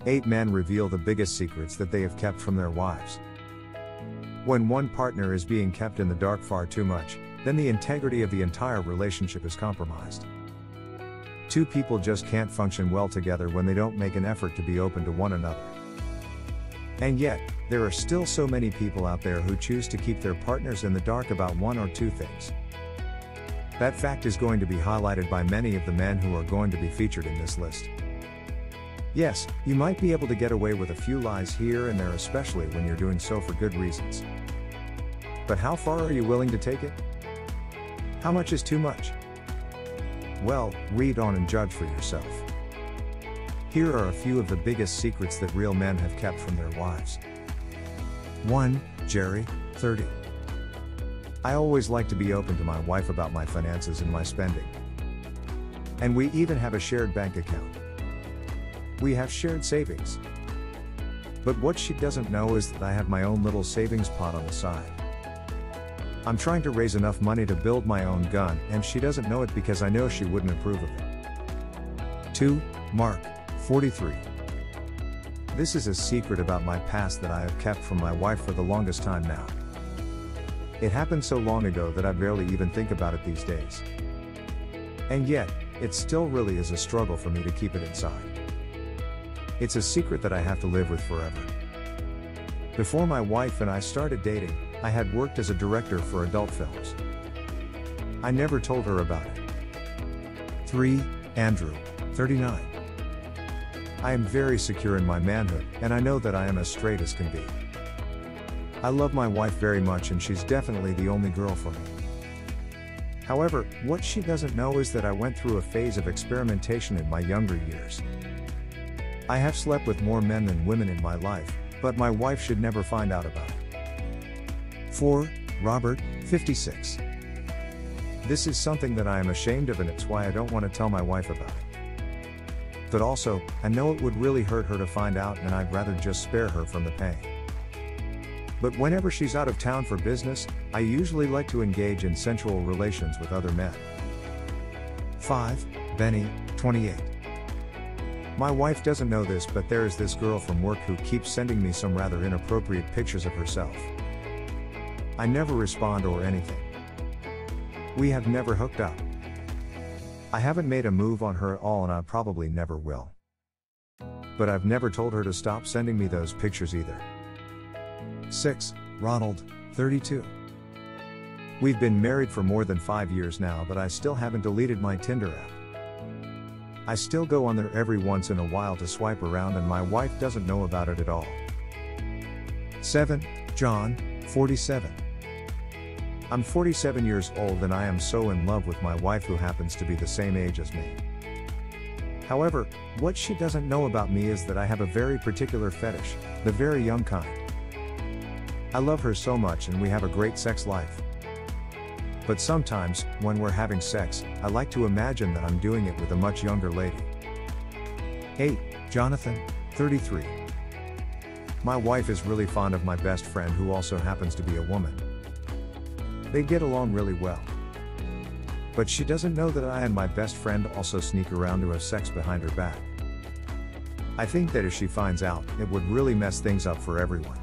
8 men reveal the biggest secrets that they have kept from their wives. When one partner is being kept in the dark far too much, then the integrity of the entire relationship is compromised. Two people just can't function well together when they don't make an effort to be open to one another. And yet, there are still so many people out there who choose to keep their partners in the dark about one or two things. That fact is going to be highlighted by many of the men who are going to be featured in this list. Yes, you might be able to get away with a few lies here and there, especially when you're doing so for good reasons. But how far are you willing to take it? How much is too much? Well, read on and judge for yourself. Here are a few of the biggest secrets that real men have kept from their wives. 1. Jerry, 30. I always like to be open to my wife about my finances and my spending. And we even have a shared bank account. We have shared savings. But what she doesn't know is that I have my own little savings pot on the side. I'm trying to raise enough money to build my own gun, and she doesn't know it because I know she wouldn't approve of it. 2. Mark, 43. This is a secret about my past that I have kept from my wife for the longest time now. It happened so long ago that I barely even think about it these days. And yet, it still really is a struggle for me to keep it inside. It's a secret that I have to live with forever. Before my wife and I started dating, I had worked as a director for adult films. I never told her about it. 3. Andrew, 39. I am very secure in my manhood, and I know that I am as straight as can be. I love my wife very much, and she's definitely the only girl for me. However, what she doesn't know is that I went through a phase of experimentation in my younger years. I have slept with more men than women in my life, but my wife should never find out about it. 4. Robert, 56. This is something that I am ashamed of, and it's why I don't want to tell my wife about it. But also, I know it would really hurt her to find out, and I'd rather just spare her from the pain. But whenever she's out of town for business, I usually like to engage in sensual relations with other men. 5. Benny, 28. My wife doesn't know this, but there is this girl from work who keeps sending me some rather inappropriate pictures of herself. I never respond or anything. We have never hooked up. I haven't made a move on her at all, and I probably never will. But I've never told her to stop sending me those pictures either. 6. Ronald, 32. We've been married for more than 5 years now, but I still haven't deleted my Tinder app. I still go on there every once in a while to swipe around, and my wife doesn't know about it at all. 7. John, 47. I'm 47 years old, and I am so in love with my wife, who happens to be the same age as me. However, what she doesn't know about me is that I have a very particular fetish, the very young kind. I love her so much, and we have a great sex life. But sometimes, when we're having sex, I like to imagine that I'm doing it with a much younger lady. 8. Jonathan, 33. My wife is really fond of my best friend, who also happens to be a woman. They get along really well. But she doesn't know that I and my best friend also sneak around to have sex behind her back. I think that if she finds out, it would really mess things up for everyone.